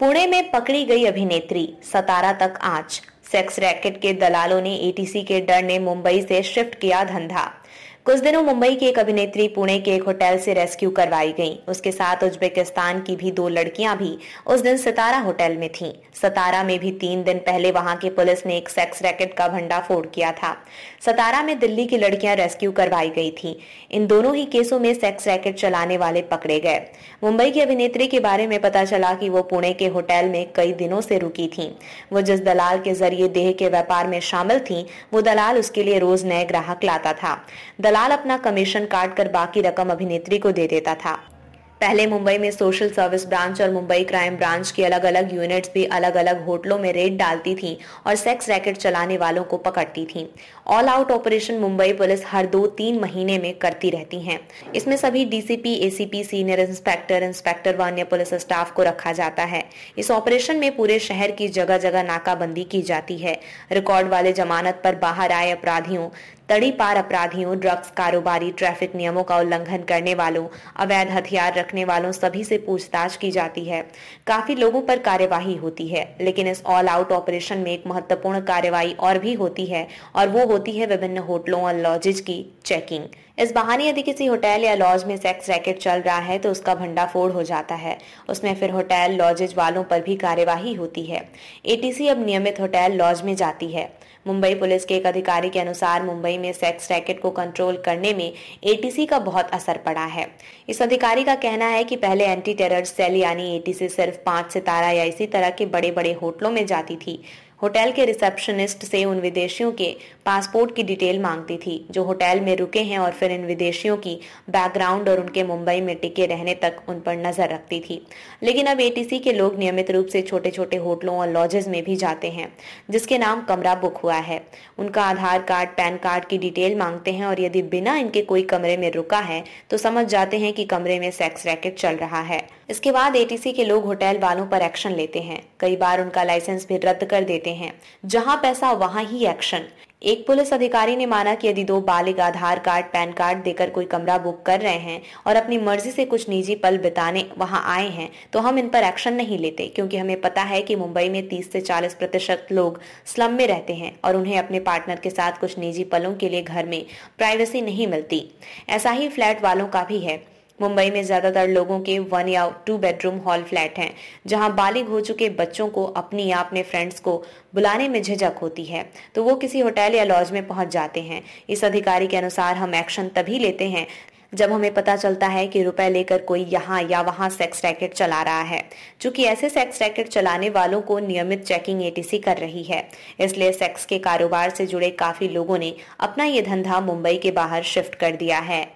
पुणे में पकड़ी गई अभिनेत्री, सतारा तक आंच। सेक्स रैकेट के दलालों ने एटीसी के डर ने मुंबई से शिफ्ट किया धंधा। कुछ दिनों मुंबई की एक अभिनेत्री पुणे के एक होटल से रेस्क्यू करवाई गई। उसके साथ उज्बेकिस्तान की भी 2 लड़कियां भी उस दिन सितारा होटल में थीं। सतारा में भी 3 दिन पहले वहां की पुलिस ने एक सेक्स रैकेट का भंडाफोड़ किया था। सतारा में दिल्ली की लड़कियां रेस्क्यू करवाई गई थीं। इन दोनों ही केसों में सेक्स रैकेट चलाने वाले पकड़े गए। मुंबई की अभिनेत्री के बारे में पता चला कि वो पुणे के होटल में कई दिनों से रुकी थीं। वो जिस दलाल के जरिए देह के व्यापार में शामिल थीं, वो दलाल उसके लिए रोज नए ग्राहक लाता था। दलाल अपना कमीशन काट कर बाकी रकम अभिनेत्री को दे देता था। पहले मुंबई में सोशल सर्विस ब्रांच और मुंबई क्राइम ब्रांच की अलग अलग यूनिट्स भी अलग अलग होटलों में रेड डालती थीं और सेक्स रैकेट चलाने वालों को पकड़ती थीं। All out operation Mumbai police हर 2-3 महीने में करती रहती है। इसमें सभी DCP, ACP, senior inspector, inspector व अन्य पुलिस स्टाफ को रखा जाता है। इस ऑपरेशन में पूरे शहर की जगह जगह नाकाबंदी की जाती है। रिकॉर्ड वाले जमानत पर बाहर आए अपराधियों, तड़ी पार अपराधियों, ड्रग्स कारोबारी, ट्रैफिक नियमों का उल्लंघन करने वालों, अवैध हथियार रखने वालों सभी से पूछताछ की जाती है। काफी लोगों पर कार्यवाही होती है, लेकिन इस ऑल आउट ऑपरेशन में एक महत्वपूर्ण कार्यवाही और भी होती है और वो होती है विभिन्न होटलों और लॉजेज की चेकिंग। इस बहाने यदि किसी होटल या लॉज में सेक्स रैकेट चल रहा है तो उसका भंडाफोड़ हो जाता है। उसमें फिर होटल लॉजेज वालों पर भी कार्यवाही होती है। एटीसी अब नियमित होटल लॉज में जाती है। मुंबई पुलिस के एक अधिकारी के अनुसार मुंबई में सेक्स रैकेट को कंट्रोल करने में एटीसी का बहुत असर पड़ा है। इस अधिकारी का कहना है कि पहले एंटी टेरर सेल यानी एटीसी सिर्फ 5 सितारा या इसी तरह के बड़े बड़े होटलों में जाती थी। होटल के रिसेप्शनिस्ट से उन विदेशियों के पासपोर्ट की डिटेल मांगती थी जो होटल में रुके हैं और फिर इन विदेशियों की बैकग्राउंड और उनके मुंबई में टिके रहने तक उन पर नजर रखती थी। लेकिन अब एटीसी के लोग नियमित रूप से छोटे छोटे होटलों और लॉजेस में भी जाते हैं जिसके नाम कमरा बुक हुआ है। उनका आधार कार्ड, पैन कार्ड की डिटेल मांगते हैं और यदि बिना इनके कोई कमरे में रुका है तो समझ जाते हैं कि कमरे में सेक्स रैकेट चल रहा है। इसके बाद एटीसी के लोग होटल वालों पर एक्शन लेते हैं। कई बार उनका लाइसेंस भी रद्द कर देते हैं। जहां पैसा वहां ही एक्शन। एक पुलिस अधिकारी ने माना कि यदि 2 बालिग आधार कार्ड, पैन कार्ड देकर कोई कमरा बुक कर रहे हैं और अपनी मर्जी से कुछ निजी पल बिताने वहां आए हैं तो हम इन पर एक्शन नहीं लेते, क्योंकि हमें पता है कि मुंबई में 30 से 40% लोग स्लम में रहते हैं और उन्हें अपने पार्टनर के साथ कुछ निजी पलों के लिए घर में प्राइवेसी नहीं मिलती। ऐसा ही फ्लैट वालों का भी है। मुंबई में ज्यादातर लोगों के 1 या 2 बेडरूम हॉल फ्लैट हैं, जहां बालिग हो चुके बच्चों को अपनी या अपने फ्रेंड्स को बुलाने में झिझक होती है तो वो किसी होटल या लॉज में पहुंच जाते हैं। इस अधिकारी के अनुसार हम एक्शन तभी लेते हैं जब हमें पता चलता है कि रुपए लेकर कोई यहाँ या वहाँ सेक्स रैकेट चला रहा है। चूंकि ऐसे सेक्स रैकेट चलाने वालों को नियमित चेकिंग एटीसी कर रही है, इसलिए सेक्स के कारोबार से जुड़े काफी लोगों ने अपना ये धंधा मुंबई के बाहर शिफ्ट कर दिया है।